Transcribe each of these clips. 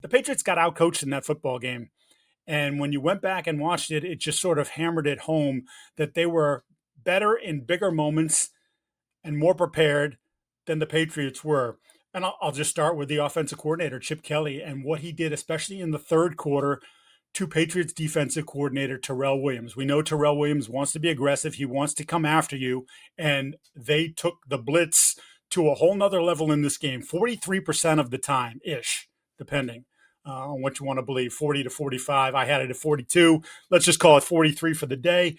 the Patriots got outcoached in that football game. And when you went back and watched it, it just sort of hammered it home that they were better in bigger moments and more prepared than the Patriots were. And I'll just start with the offensive coordinator, Chip Kelly, and what he did, especially in the third quarter, to Patriots defensive coordinator Terrell Williams. We know Terrell Williams wants to be aggressive. He wants to come after you. And they took the blitz to a whole nother level in this game, 43% of the time-ish, depending on what you want to believe, 40 to 45. I had it at 42. Let's just call it 43 for the day.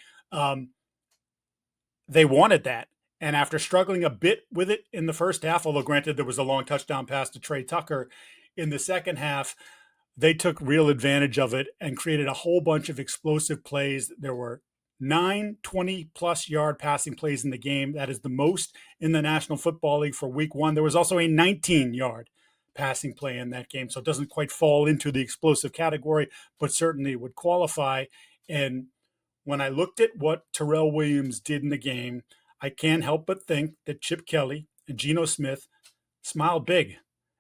They wanted that. And after struggling a bit with it in the first half, although granted there was a long touchdown pass to Trey Tucker in the second half, they took real advantage of it and created a whole bunch of explosive plays. There were 9 20-plus yard passing plays in the game. That is the most in the National Football League for week one. There was also a 19-yard passing play in that game, so it doesn't quite fall into the explosive category, but certainly would qualify. And when I looked at what Terrell Williams did in the game, I can't help but think that Chip Kelly and Geno Smith smiled big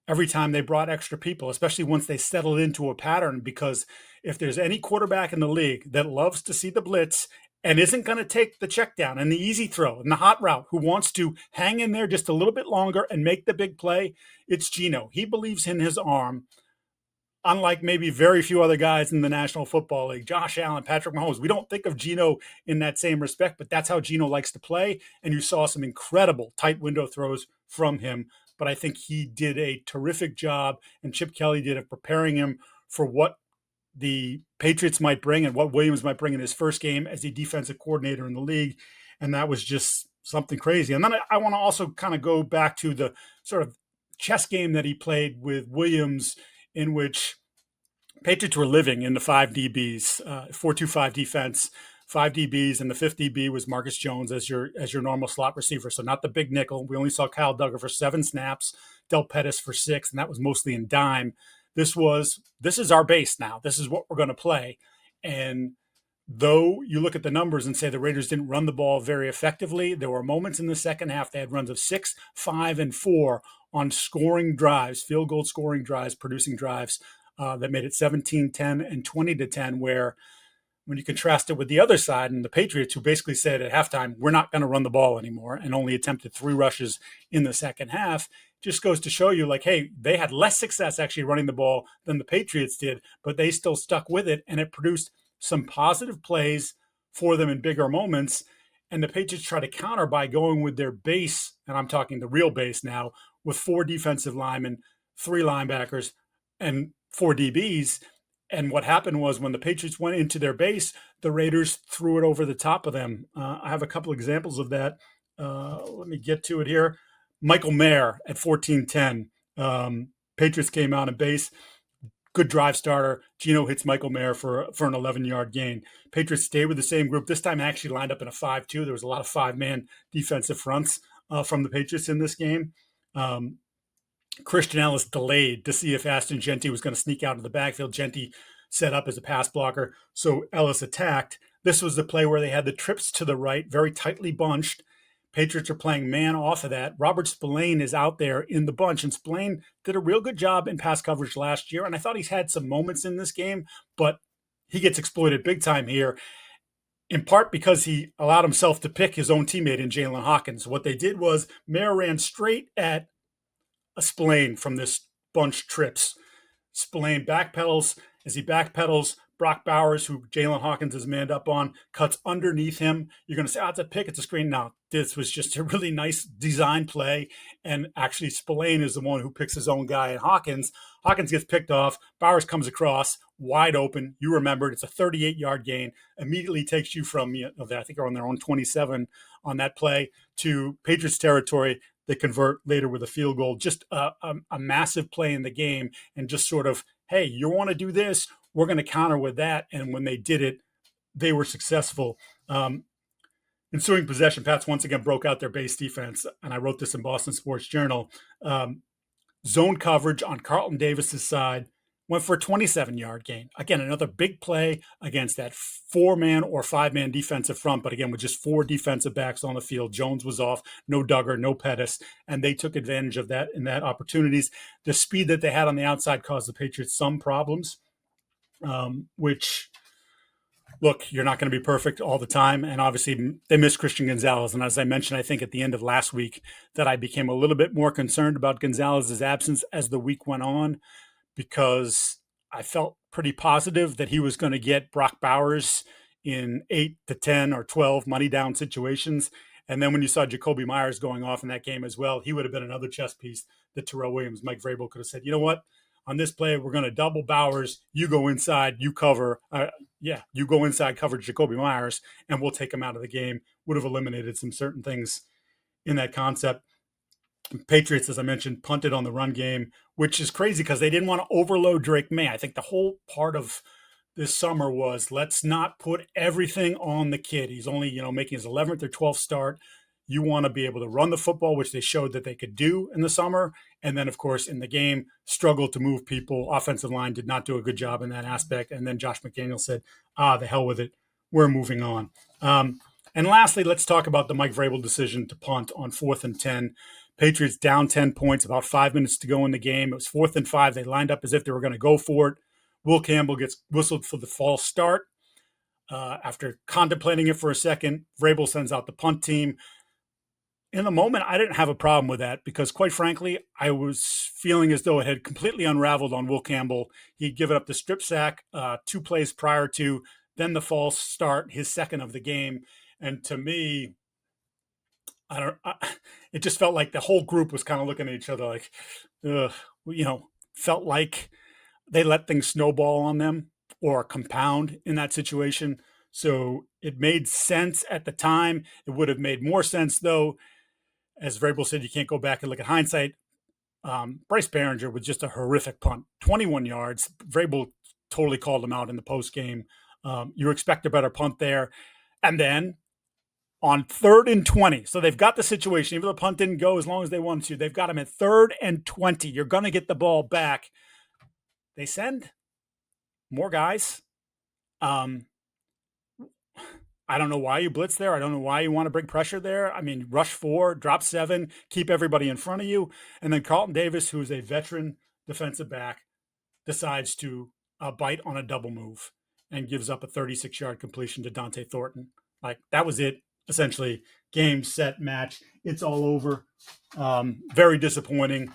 every time they brought extra people, especially once they settled into a pattern, because if there's any quarterback in the league that loves to see the blitz and isn't going to take the check down and the easy throw and the hot route, who wants to hang in there just a little bit longer and make the big play, it's Geno. He believes in his arm, unlike maybe very few other guys in the National Football League. Josh Allen, Patrick Mahomes, we don't think of Geno in that same respect, but that's how Geno likes to play. And you saw some incredible tight window throws from him. But I think he did a terrific job, and Chip Kelly did, of preparing him for what the Patriots might bring and what Williams might bring in his first game as the defensive coordinator in the league. And that was just something crazy. And then I want to also kind of go back to the sort of chess game that he played with Williams, in which Patriots were living in the 5 DBs, 4-2-5 defense, 5 DBs, and the 5th DB was Marcus Jones as your normal slot receiver. So not the big nickel. We only saw Kyle Duggar for 7 snaps, Del Pettis for 6, and that was mostly in dime. This is our base now. This is what we're going to play. And though you look at the numbers and say the Raiders didn't run the ball very effectively, there were moments in the second half they had runs of 6, 5, and 4 on scoring drives, field goal scoring drives, producing drives that made it 17-10 and 20-10, where when you contrast it with the other side and the Patriots, who basically said at halftime, we're not going to run the ball anymore, and only attempted 3 rushes in the second half, just goes to show you, like, hey, they had less success actually running the ball than the Patriots did, but they still stuck with it, and it produced some positive plays for them in bigger moments. And the Patriots try to counter by going with their base, and I'm talking the real base now, with 4 defensive linemen, 3 linebackers, and 4 DBs. And what happened was when the Patriots went into their base, the Raiders threw it over the top of them. I have a couple examples of that. Let me get to it here. Michael Mayer at 14-10. Patriots came out in base. Good drive starter. Geno hits Michael Mayer for an 11-yard gain. Patriots stayed with the same group. This time actually lined up in a 5-2. There was a lot of 5-man defensive fronts from the Patriots in this game. Christian Ellis delayed to see if Ashton Jeanty was going to sneak out of the backfield. Jeanty set up as a pass blocker, so Ellis attacked. This was the play where they had the trips to the right, very tightly bunched. Patriots are playing man off of that. Robert Spillane is out there in the bunch, and Spillane did a real good job in pass coverage last year, and I thought he's had some moments in this game, but he gets exploited big time here, in part because he allowed himself to pick his own teammate in Jalen Hawkins. What they did was Mayer ran straight at a Spillane from this bunch trips. Spillane backpedals. As he backpedals, Brock Bowers, who Jalen Hawkins is manned up on, cuts underneath him. You're going to say, oh, it's a pick, it's a screen. No, this was just a really nice design play. And actually, Spillane is the one who picks his own guy. And Hawkins gets picked off. Bowers comes across, wide open. You remembered, it's a 38-yard gain. Immediately takes you from, I think they're on their own 27 on that play, to Patriots territory. They convert later with a field goal. Just a massive play in the game, and just sort of, hey, you want to do this? We're going to counter with that. And when they did it, they were successful. Ensuing possession, Pats once again broke out their base defense, and I wrote this in Boston Sports Journal. Zone coverage on Carlton Davis's side went for a 27-yard gain. Again, another big play against that 4-man or 5-man defensive front, but again, with just 4 defensive backs on the field. Jones was off, no Duggar, no Pettis, and they took advantage of that in that opportunities. The speed that they had on the outside caused the Patriots some problems, which, look, you're not going to be perfect all the time. And obviously, they missed Christian Gonzalez. And as I mentioned, I think at the end of last week, that I became a little bit more concerned about Gonzalez's absence as the week went on, because I felt pretty positive that he was going to get Brock Bowers in 8 to 10 or 12 money down situations. And then when you saw Jacoby Myers going off in that game as well, he would have been another chess piece that Terrell Williams, Mike Vrabel could have said, you know what? On this play, we're going to double Bowers. You go inside, you cover. You go inside, cover Jacoby Myers, and we'll take him out of the game. Would have eliminated some certain things in that concept. Patriots, as I mentioned, punted on the run game, which is crazy because they didn't want to overload Drake Maye. I think the whole part of this summer was, let's not put everything on the kid. He's only, making his 11th or 12th start. You want to be able to run the football, which they showed that they could do in the summer. And then, of course, in the game, struggled to move people. Offensive line did not do a good job in that aspect. And then Josh McDaniels said, the hell with it. We're moving on. And lastly, let's talk about the Mike Vrabel decision to punt on 4th and 10. Patriots down 10 points, about 5 minutes to go in the game. It was 4th and 5. They lined up as if they were going to go for it. Will Campbell gets whistled for the false start. After contemplating it for a second, Vrabel sends out the punt team. In the moment, I didn't have a problem with that because, quite frankly, I was feeling as though it had completely unraveled on Will Campbell. He'd given up the strip sack 2 plays prior to, then the false start, his second of the game. And to me, it just felt like the whole group was kind of looking at each other like, felt like they let things snowball on them or compound in that situation. So it made sense at the time. It would have made more sense, though. As Vrabel said, you can't go back and look at hindsight. Bryce Behringer with just a horrific punt, 21 yards. Vrabel totally called him out in the post game. You expect a better punt there. And then on 3rd and 20, so they've got the situation. Even though the punt didn't go as long as they wanted to, they've got him at 3rd and 20. You're going to get the ball back. They send more guys. I don't know why you blitz there. I don't know why you want to bring pressure there. I mean, rush 4, drop 7, keep everybody in front of you. And then Carlton Davis, who's a veteran defensive back, decides to bite on a double move and gives up a 36-yard completion to Dante Thornton. Like, that was it, essentially. Game, set, match. It's all over. Very disappointing.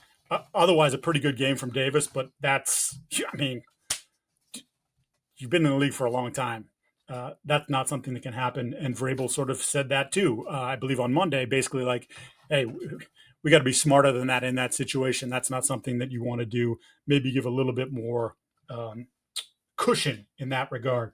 Otherwise, a pretty good game from Davis, but you've been in the league for a long time. That's not something that can happen. And Vrabel sort of said that too, I believe on Monday, basically like, hey, we got to be smarter than that in that situation. That's not something that you want to do. Maybe give a little bit more cushion in that regard.